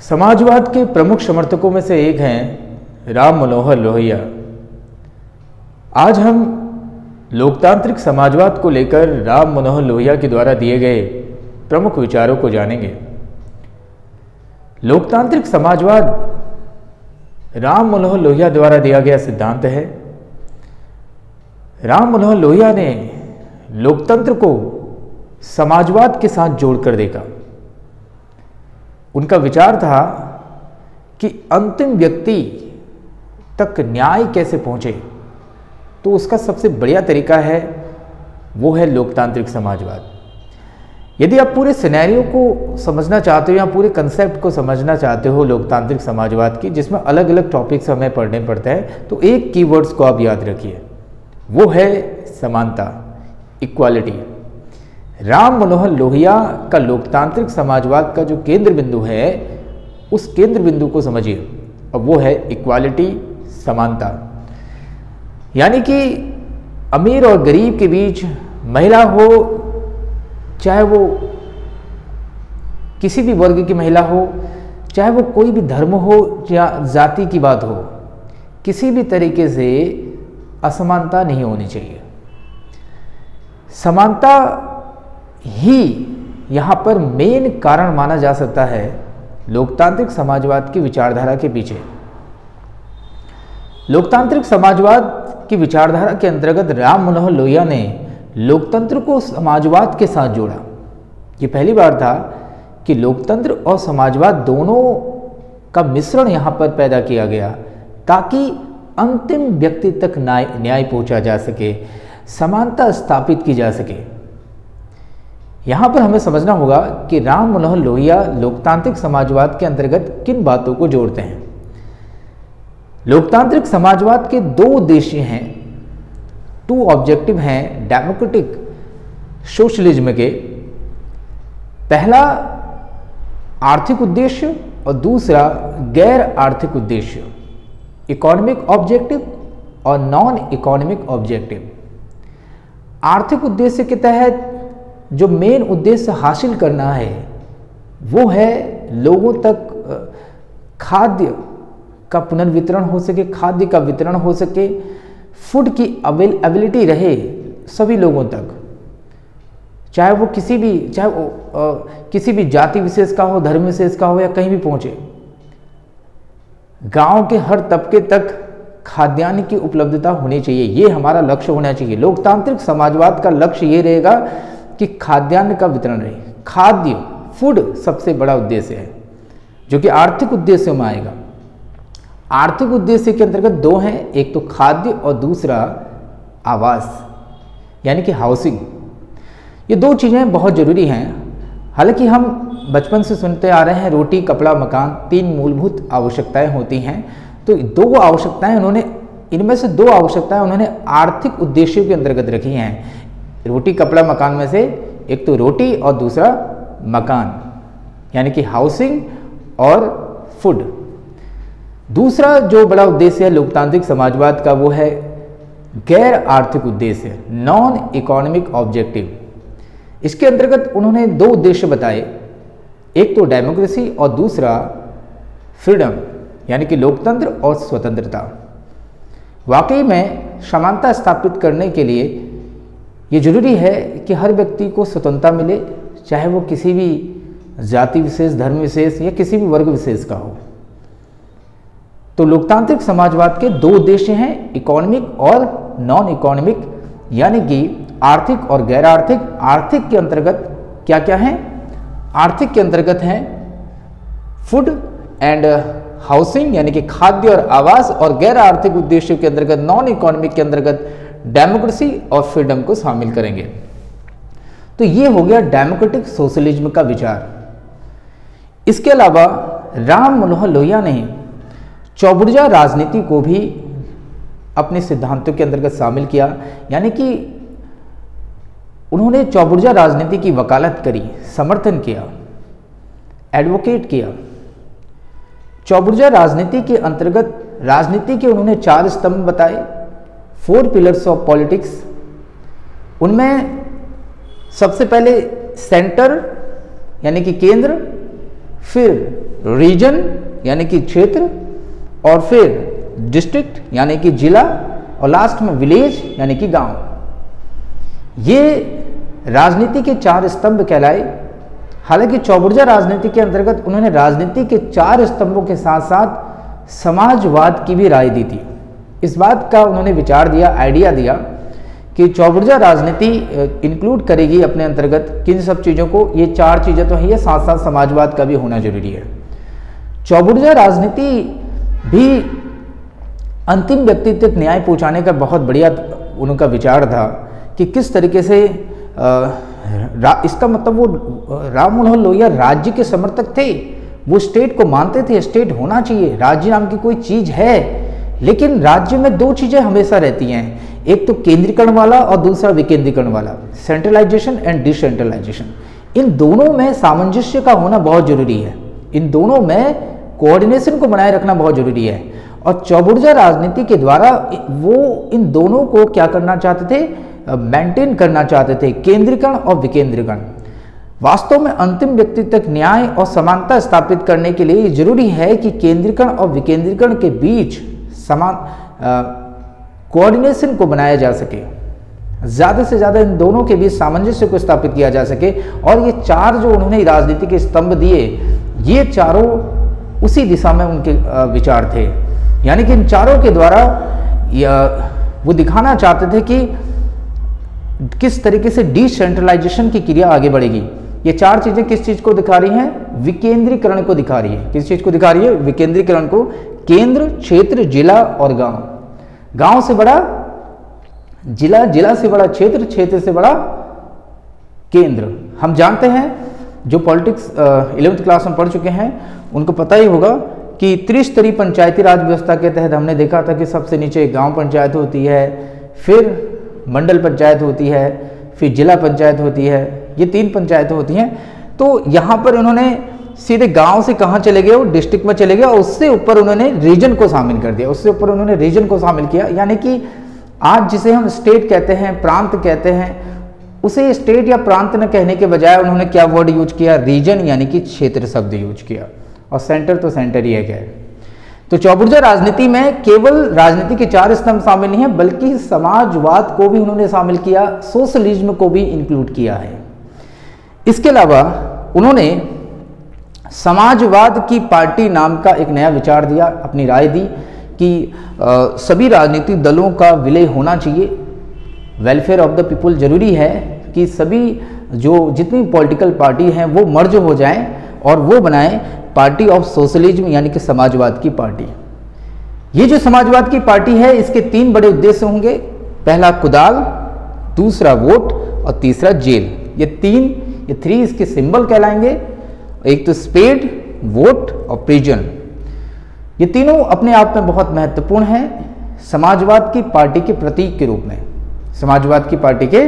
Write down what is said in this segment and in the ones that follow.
समाजवाद के प्रमुख समर्थकों में से एक हैं राम मनोहर लोहिया। आज हम लोकतांत्रिक समाजवाद को लेकर राम मनोहर लोहिया के द्वारा दिए गए प्रमुख विचारों को जानेंगे। लोकतांत्रिक समाजवाद राम मनोहर लोहिया द्वारा दिया गया सिद्धांत है। राम मनोहर लोहिया ने लोकतंत्र को समाजवाद के साथ जोड़कर देखा। उनका विचार था कि अंतिम व्यक्ति तक न्याय कैसे पहुंचे, तो उसका सबसे बढ़िया तरीका है वो है लोकतांत्रिक समाजवाद। यदि आप पूरे सिनेरियो को समझना चाहते हो या पूरे कंसेप्ट को समझना चाहते हो लोकतांत्रिक समाजवाद की, जिसमें अलग अलग टॉपिक्स हमें पढ़ने पड़ते हैं, तो एक कीवर्ड्स को आप याद रखिए, वो है समानता, इक्वालिटी। राम मनोहर लोहिया का लोकतांत्रिक समाजवाद का जो केंद्र बिंदु है, उस केंद्र बिंदु को समझिए, और वो है इक्वालिटी, समानता। यानी कि अमीर और गरीब के बीच, महिला हो चाहे वो किसी भी वर्ग की महिला हो, चाहे वो कोई भी धर्म हो या जाति की बात हो, किसी भी तरीके से असमानता नहीं होनी चाहिए। समानता ही यहाँ पर मेन कारण माना जा सकता है लोकतांत्रिक समाजवाद की विचारधारा के पीछे। लोकतांत्रिक समाजवाद की विचारधारा के अंतर्गत राम मनोहर लोहिया ने लोकतंत्र को समाजवाद के साथ जोड़ा। ये पहली बार था कि लोकतंत्र और समाजवाद दोनों का मिश्रण यहाँ पर पैदा किया गया, ताकि अंतिम व्यक्ति तक न्याय पहुँचा जा सके, समानता स्थापित की जा सके। यहाँ पर हमें समझना होगा कि राम मनोहर लोहिया लोकतांत्रिक समाजवाद के अंतर्गत किन बातों को जोड़ते हैं। लोकतांत्रिक समाजवाद के दो उद्देश्य हैं, टू ऑब्जेक्टिव हैं डेमोक्रेटिक सोशलिज्म के। पहला आर्थिक उद्देश्य और दूसरा गैर आर्थिक उद्देश्य, इकोनॉमिक ऑब्जेक्टिव और नॉन इकोनॉमिक ऑब्जेक्टिव। आर्थिक उद्देश्य के तहत जो मेन उद्देश्य हासिल करना है वो है लोगों तक खाद्य का पुनर्वितरण हो सके, खाद्य का वितरण हो सके, फूड की अवेलेबिलिटी रहे सभी लोगों तक, चाहे वो किसी भी जाति विशेष का हो, धर्म विशेष का हो, या कहीं भी पहुंचे। गांव के हर तबके तक खाद्यान्न की उपलब्धता होनी चाहिए, ये हमारा लक्ष्य होना चाहिए। लोकतांत्रिक समाजवाद का लक्ष्य ये रहेगा कि खाद्यान्न का वितरण रहे। खाद्य, फूड सबसे बड़ा उद्देश्य है, जो कि आर्थिक उद्देश्य में आएगा। आर्थिक उद्देश्य के अंतर्गत दो हैं, एक तो खाद्य और दूसरा आवास, यानी कि हाउसिंग। ये दो चीज़ें बहुत ज़रूरी हैं। हालांकि हम बचपन से सुनते आ रहे हैं रोटी, कपड़ा, मकान, तीन मूलभूत आवश्यकताएं होती हैं। तो दो आवश्यकताएं इनमें से दो आवश्यकताएं उन्होंने आर्थिक उद्देश्यों के अंतर्गत रखी हैं। रोटी, कपड़ा, मकान में से एक तो रोटी और दूसरा मकान, यानी कि हाउसिंग और फूड। दूसरा जो बड़ा उद्देश्य है लोकतांत्रिक समाजवाद का, वो है गैर आर्थिक उद्देश्य, नॉन इकोनॉमिक ऑब्जेक्टिव। इसके अंतर्गत उन्होंने दो उद्देश्य बताए, एक तो डेमोक्रेसी और दूसरा फ्रीडम, यानी कि लोकतंत्र और स्वतंत्रता। वाकई में समानता स्थापित करने के लिए ये जरूरी है कि हर व्यक्ति को स्वतंत्रता मिले, चाहे वो किसी भी जाति विशेष, धर्म विशेष या किसी भी वर्ग विशेष का हो। तो लोकतांत्रिक समाजवाद के दो उद्देश्य हैं, इकोनॉमिक और नॉन इकोनॉमिक, यानी कि आर्थिक और गैर आर्थिक। आर्थिक के अंतर्गत क्या क्या है? आर्थिक के अंतर्गत हैं फूड एंड हाउसिंग, यानी कि खाद्य और आवास, और गैर आर्थिक उद्देश्यों के अंतर्गत, नॉन इकोनॉमिक के अंतर्गत डेमोक्रेसी और फ्रीडम को शामिल करेंगे। तो ये हो गया डेमोक्रेटिक सोशलिज्म का विचार। इसके अलावा राम मनोहर लोहिया ने चौबुर्जा राजनीति को भी अपने सिद्धांतों के अंतर्गत शामिल किया, यानी कि उन्होंने चौबुर्जा राजनीति की वकालत करी, समर्थन किया, एडवोकेट किया। चौबुर्जा राजनीति के अंतर्गत राजनीति के उन्होंने 4 स्तंभ बताए, 4 पिलर्स ऑफ पॉलिटिक्स। उनमें सबसे पहले सेंटर यानी कि केंद्र, फिर रीजन यानी कि क्षेत्र, और फिर डिस्ट्रिक्ट यानी कि जिला, और लास्ट में विलेज यानी कि गांव। ये राजनीति के 4 स्तंभ कहलाए। हालांकि चौबुर्जा राजनीति के अंतर्गत उन्होंने राजनीति के 4 स्तंभों के साथ साथ समाजवाद की भी राय दी थी। इस बात का उन्होंने विचार दिया, आइडिया दिया कि चौबुर्जा राजनीति इंक्लूड करेगी अपने अंतर्गत किन सब चीज़ों को। ये 4 चीज़ें तो है, साथ साथ समाजवाद का भी होना जरूरी है। चौबुर्जा राजनीति भी अंतिम व्यक्ति तक न्याय पहुंचाने का बहुत बढ़िया उनका विचार था कि किस तरीके से इसका मतलब वो राम मनोहर लोहिया राज्य के समर्थक थे। वो स्टेट को मानते थे, स्टेट होना चाहिए, राज्य नाम की कोई चीज़ है। लेकिन राज्य में 2 चीज़ें हमेशा रहती हैं, एक तो केंद्रीकरण वाला और दूसरा विकेंद्रीकरण वाला, सेंट्रलाइजेशन एंड डिसेंट्रलाइजेशन। इन दोनों में सामंजस्य का होना बहुत जरूरी है, इन दोनों में कोऑर्डिनेशन को बनाए रखना बहुत जरूरी है। और चौबुर्जा राजनीति के द्वारा वो इन दोनों को क्या करना चाहते थे, मेंटेन करना चाहते थे, केंद्रीकरण और विकेंद्रीकरण। वास्तव में अंतिम व्यक्ति तक न्याय और समानता स्थापित करने के लिए जरूरी है कि केंद्रीकरण और विकेंद्रीकरण के बीच समान कोऑर्डिनेशन को बनाया जा सके, ज़्यादा से ज़्यादा इन दोनों के बीच सामंजस्य को स्थापित किया जा सके। और ये 4 जो उन्होंने राजनीति के स्तंभ दिए, ये चारों उसी दिशा में उनके विचार थे। यानी कि इन चारों के द्वारा वो दिखाना चाहते थे कि किस तरीके से डिसेंट्रलाइजेशन की क्रिया आगे बढ़ेगी। ये 4 चीजें किस चीज को दिखा रही हैं, विकेंद्रीकरण को दिखा रही है। किस चीज को दिखा रही है, विकेंद्रीकरण को। केंद्र, क्षेत्र, जिला और गांव, गांव से बड़ा जिला, जिला से बड़ा क्षेत्र, क्षेत्र से बड़ा केंद्र। हम जानते हैं जो पॉलिटिक्स 11th क्लास में पढ़ चुके हैं उनको पता ही होगा कि त्रिस्तरीय पंचायती राज व्यवस्था के तहत हमने देखा था कि सबसे नीचे गांव पंचायत होती है, फिर मंडल पंचायत होती है, फिर जिला पंचायत होती है। ये 3 पंचायतें होती हैं। तो यहाँ पर उन्होंने सीधे गांव से कहाँ चले गए, वो डिस्ट्रिक्ट में चले गए और उससे ऊपर उन्होंने रीजन को शामिल कर दिया, उससे ऊपर उन्होंने रीजन को शामिल किया। यानी कि आज जिसे हम स्टेट कहते हैं, प्रांत कहते हैं, उसे स्टेट या प्रांत न कहने के बजाय उन्होंने क्या वर्ड यूज किया, रीजन यानी कि क्षेत्र शब्द यूज किया। और सेंटर तो सेंटर ही है क्या। तो चौबुर्जा राजनीति में केवल राजनीति के 4 स्तंभ शामिल नहीं है, बल्कि समाजवाद को भी उन्होंने शामिल किया, सोशलिज्म को भी इंक्लूड किया है। इसके अलावा उन्होंने समाजवाद की पार्टी नाम का एक नया विचार दिया, अपनी राय दी कि सभी राजनीतिक दलों का विलय होना चाहिए। वेलफेयर ऑफ द पीपुल जरूरी है कि सभी जो जितनी पॉलिटिकल पार्टी हैं वो मर्ज हो जाएं और वो बनाएं पार्टी ऑफ सोशलिज्म यानी कि समाजवाद की पार्टी। ये जो समाजवाद की पार्टी है इसके 3 बड़े उद्देश्य होंगे। पहला कुदाल, दूसरा वोट और तीसरा जेल। ये 3 इसके सिंबल कहलाएंगे। एक तो स्पेड, वोट और प्रिजन। ये तीनों अपने आप में बहुत महत्वपूर्ण हैं समाजवाद की पार्टी के प्रतीक के रूप में। समाजवाद की पार्टी के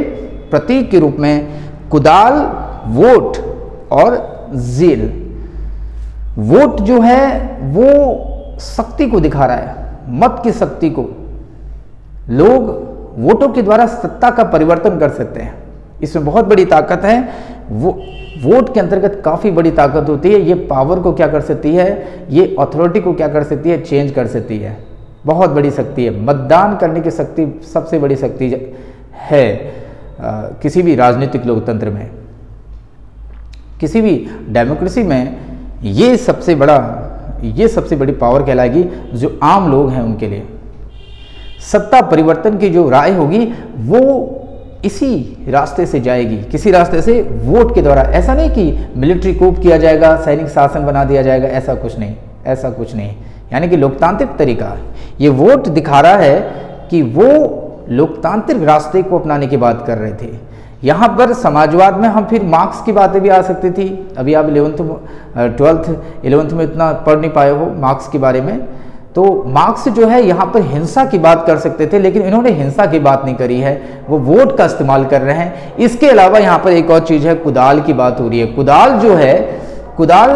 प्रतीक के रूप में कुदाल, वोट और जेल। वोट जो है वो शक्ति को दिखा रहा है, मत की शक्ति को। लोग वोटों के द्वारा सत्ता का परिवर्तन कर सकते हैं, इसमें बहुत बड़ी ताकत है। वो वोट के अंतर्गत काफ़ी बड़ी ताकत होती है। ये पावर को क्या कर सकती है, ये अथॉरिटी को क्या कर सकती है, चेंज कर सकती है। बहुत बड़ी शक्ति है। मतदान करने की शक्ति सबसे बड़ी शक्ति है किसी भी राजनीतिक लोकतंत्र में, किसी भी डेमोक्रेसी में। ये सबसे बड़ी पावर कहलाएगी जो आम लोग हैं उनके लिए। सत्ता परिवर्तन की जो राय होगी वो इसी रास्ते से जाएगी, किसी रास्ते से, वोट के द्वारा। ऐसा नहीं कि मिलिट्री कूप किया जाएगा, सैनिक शासन बना दिया जाएगा, ऐसा कुछ नहीं, ऐसा कुछ नहीं। यानी कि लोकतांत्रिक तरीका, ये वोट दिखा रहा है कि वो लोकतांत्रिक रास्ते को अपनाने की बात कर रहे थे। यहाँ पर समाजवाद में हम फिर मार्क्स की बातें भी आ सकती थी। अभी आप 11th में इतना पढ़ नहीं पाए हो मार्क्स के बारे में, तो मार्क्स जो है यहाँ पर हिंसा की बात कर सकते थे, लेकिन इन्होंने हिंसा की बात नहीं करी है, वो वोट का इस्तेमाल कर रहे हैं। इसके अलावा यहाँ पर एक और चीज़ है, कुदाल की बात हो रही है। कुदाल जो है, कुदाल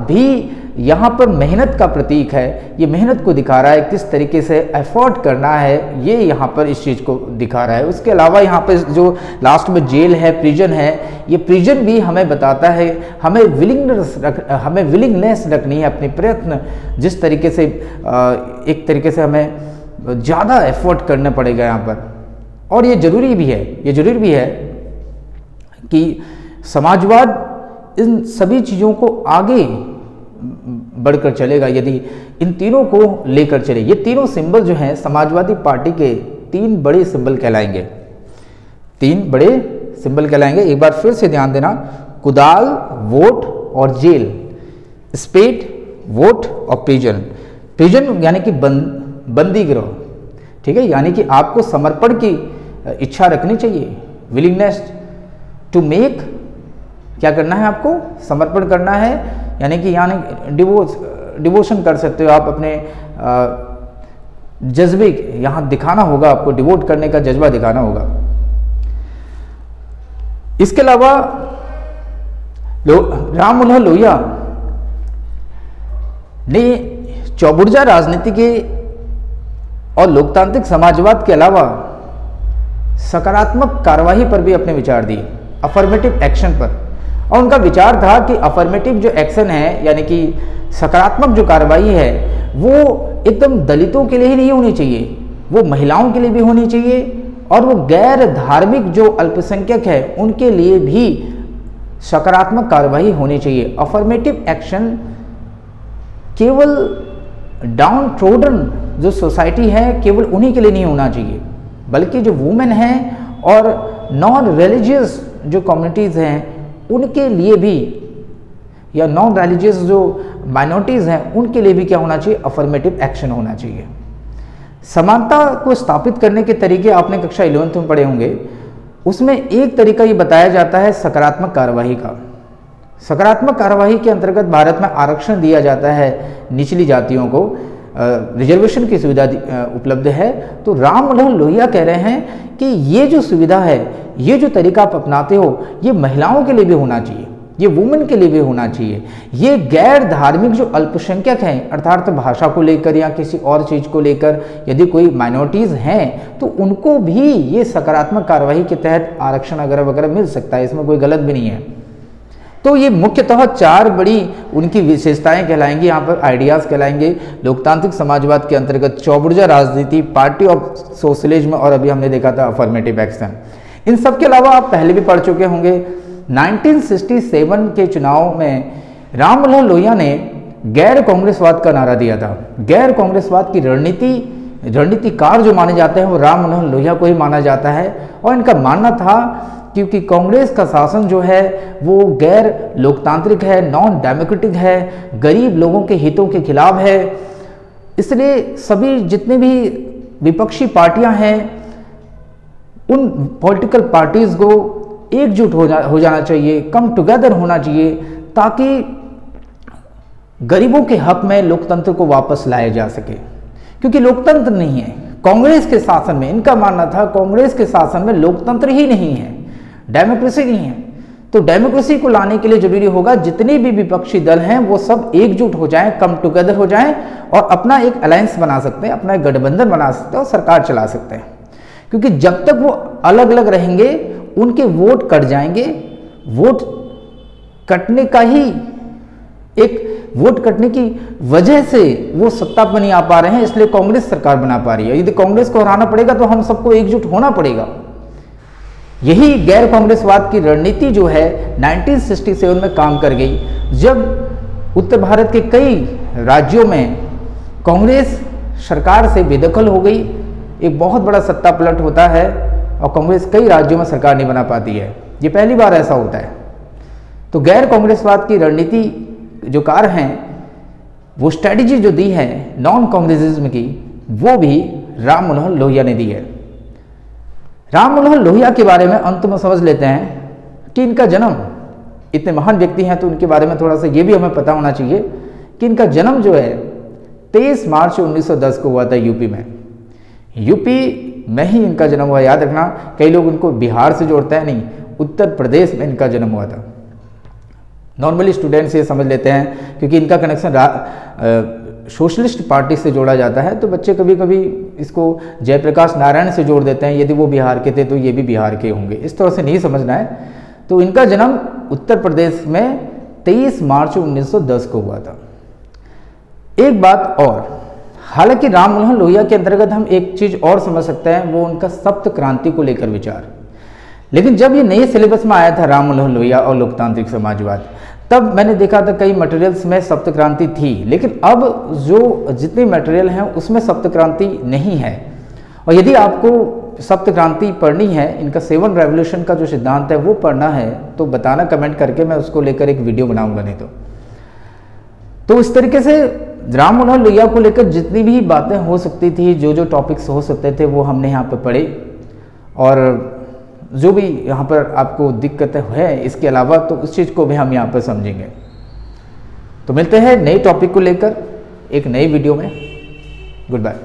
भी यहाँ पर मेहनत का प्रतीक है, ये मेहनत को दिखा रहा है, किस तरीके से एफर्ट करना है, ये यहाँ पर इस चीज़ को दिखा रहा है। उसके अलावा यहाँ पर जो लास्ट में जेल है, प्रिजन है, ये प्रिजन भी हमें बताता है हमें विलिंगनेस रखनी है, अपनी प्रयत्न जिस तरीके से एक तरीके से हमें ज़्यादा एफर्ट करना पड़ेगा यहाँ पर। और ये ज़रूरी भी है कि समाजवाद इन सभी चीज़ों को आगे बढ़कर चलेगा यदि इन तीनों को लेकर चले। ये तीनों सिंबल जो हैं समाजवादी पार्टी के 3 बड़े सिंबल कहलाएंगे, 3 बड़े सिंबल कहलाएंगे। एक बार फिर से ध्यान देना, कुदाल, वोट और जेल, स्पेड, वोट और प्रिजन। प्रिजन यानी कि बंदी गिरोह, ठीक है, यानी कि आपको समर्पण की इच्छा रखनी चाहिए, विलिंगनेस टू मेक, क्या करना है आपको, समर्पण करना है, यानी कि डिवोशन कर सकते हो आप, अपने जज्बे यहाँ दिखाना होगा, आपको डिवोट करने का जज्बा दिखाना होगा। इसके अलावा राम मनोहर लोहिया ने चौबुर्जा राजनीति के और लोकतांत्रिक समाजवाद के अलावा सकारात्मक कार्यवाही पर भी अपने विचार दिए, अफर्मेटिव एक्शन पर। और उनका विचार था कि अफर्मेटिव जो एक्शन है, यानी कि सकारात्मक जो कार्रवाई है, वो एकदम दलितों के लिए ही नहीं होनी चाहिए, वो महिलाओं के लिए भी होनी चाहिए, और वो गैर धार्मिक जो अल्पसंख्यक है उनके लिए भी सकारात्मक कार्रवाई होनी चाहिए। अफर्मेटिव एक्शन केवल डाउन ट्रोडन जो सोसाइटी है केवल उन्हीं के लिए नहीं होना चाहिए, बल्कि जो वुमेन हैं और नॉन रिलीजियस जो कम्युनिटीज़ हैं उनके लिए भी, या नॉन रिलीजियस जो माइनॉरिटीज़ हैं उनके लिए भी क्या होना चाहिए, अफर्मेटिव एक्शन होना चाहिए। समानता को स्थापित करने के तरीके आपने कक्षा 11th में पढ़े होंगे, उसमें एक तरीका ये बताया जाता है सकारात्मक कार्यवाही का। सकारात्मक कार्यवाही के अंतर्गत भारत में आरक्षण दिया जाता है, निचली जातियों को रिजर्वेशन की सुविधा उपलब्ध है। तो राम मनोहर लोहिया कह रहे हैं कि ये जो सुविधा है, ये जो तरीका आप अपनाते हो, ये महिलाओं के लिए भी होना चाहिए, ये वुमेन के लिए भी होना चाहिए। ये गैर धार्मिक जो अल्पसंख्यक हैं, अर्थात भाषा को लेकर या किसी और चीज़ को लेकर यदि कोई माइनॉरिटीज़ हैं तो उनको भी ये सकारात्मक कार्यवाही के तहत आरक्षण वगैरह मिल सकता है, इसमें कोई गलत भी नहीं है। तो ये मुख्यतः 4 बड़ी उनकी विशेषताएं कहलाएंगी, यहाँ पर आइडियाज़ कहलाएंगे लोकतांत्रिक समाजवाद के अंतर्गत, चौबुर्जा राजनीति, पार्टी ऑफ सोशलिज्म, और अभी हमने देखा था अफर्मेटिव एक्शन। इन सब के अलावा आप पहले भी पढ़ चुके होंगे, 1967 के चुनाव में राम मनोहर लोहिया ने गैर कांग्रेसवाद का नारा दिया था। गैर कांग्रेसवाद की रणनीतिकार जो माने जाते हैं वो राम मनोहर लोहिया को ही माना जाता है, और इनका मानना था क्योंकि कांग्रेस का शासन जो है वो गैर लोकतांत्रिक है, नॉन डेमोक्रेटिक है, गरीब लोगों के हितों के खिलाफ है, इसलिए सभी जितने भी विपक्षी पार्टियां हैं उन पॉलिटिकल पार्टीज को एकजुट हो जाना चाहिए, कम टुगेदर होना चाहिए, ताकि गरीबों के हक में लोकतंत्र को वापस लाया जा सके। क्योंकि लोकतंत्र नहीं है कांग्रेस के शासन में, इनका मानना था कांग्रेस के शासन में लोकतंत्र ही नहीं है, डेमोक्रेसी नहीं है। तो डेमोक्रेसी को लाने के लिए जरूरी होगा जितने भी विपक्षी दल हैं वो सब एकजुट हो जाएं, कम टुगेदर हो जाएं, और अपना एक अलायंस बना सकते हैं, अपना एक गठबंधन बना सकते हैं और सरकार चला सकते हैं। क्योंकि जब तक वो अलग अलग रहेंगे उनके वोट कट जाएंगे। वोट कटने की वजह से वो सत्ता पर नहीं आ पा रहे हैं, इसलिए कांग्रेस सरकार बना पा रही है। यदि कांग्रेस को हराना पड़ेगा तो हम सबको एकजुट होना पड़ेगा। यही गैर कांग्रेसवाद की रणनीति जो है 1967 में काम कर गई, जब उत्तर भारत के कई राज्यों में कांग्रेस सरकार से बेदखल हो गई, एक बहुत बड़ा सत्ता पलट होता है और कांग्रेस कई राज्यों में सरकार नहीं बना पाती है। ये पहली बार ऐसा होता है। तो गैर कांग्रेसवाद की रणनीति जो कार हैं, वो स्ट्रेटजी जो दी है नॉन कांग्रेसिज्म की, वो भी राम मनोहर लोहिया ने दी है। राम मनोहर लोहिया के बारे में अंत में समझ लेते हैं कि इनका जन्म, इतने महान व्यक्ति हैं तो उनके बारे में थोड़ा सा ये भी हमें पता होना चाहिए कि इनका जन्म जो है 23 मार्च 1910 को हुआ था यूपी में। यूपी में ही इनका जन्म हुआ, याद रखना। कई लोग उनको बिहार से जोड़ते हैं, नहीं, उत्तर प्रदेश में इनका जन्म हुआ था। नॉर्मली स्टूडेंट्स ये समझ लेते हैं क्योंकि इनका कनेक्शन सोशलिस्ट पार्टी से जोड़ा जाता है, तो बच्चे कभी कभी इसको जयप्रकाश नारायण से जोड़ देते हैं, यदि वो बिहार के थे तो ये भी बिहार के होंगे, इस तरह से नहीं समझना है। तो इनका जन्म उत्तर प्रदेश में 23 मार्च 1910 को हुआ था। एक बात और, हालांकि राम मनोहर लोहिया के अंतर्गत हम एक चीज़ और समझ सकते हैं, वो उनका सप्त क्रांति को लेकर विचार। लेकिन जब ये नए सिलेबस में आया था राम मनोहर लोहिया और लोकतांत्रिक समाजवाद, तब मैंने देखा था कई मटेरियल्स में सप्त क्रांति थी, लेकिन अब जो जितने मटेरियल हैं उसमें सप्त क्रांति नहीं है। और यदि आपको सप्त क्रांति पढ़नी है, इनका 7 रेवोल्यूशन का जो सिद्धांत है वो पढ़ना है, तो बताना कमेंट करके, मैं उसको लेकर एक वीडियो बनाऊंगा। नहीं तो इस तरीके से राम मनोहर लोहिया को लेकर जितनी भी बातें हो सकती थी, जो जो टॉपिक्स हो सकते थे, वो हमने यहाँ पर पढ़े। और जो भी यहाँ पर आपको दिक्कतें है इसके अलावा, तो उस चीज़ को भी हम यहाँ पर समझेंगे। तो मिलते हैं नए टॉपिक को लेकर एक नई वीडियो में। Good bye.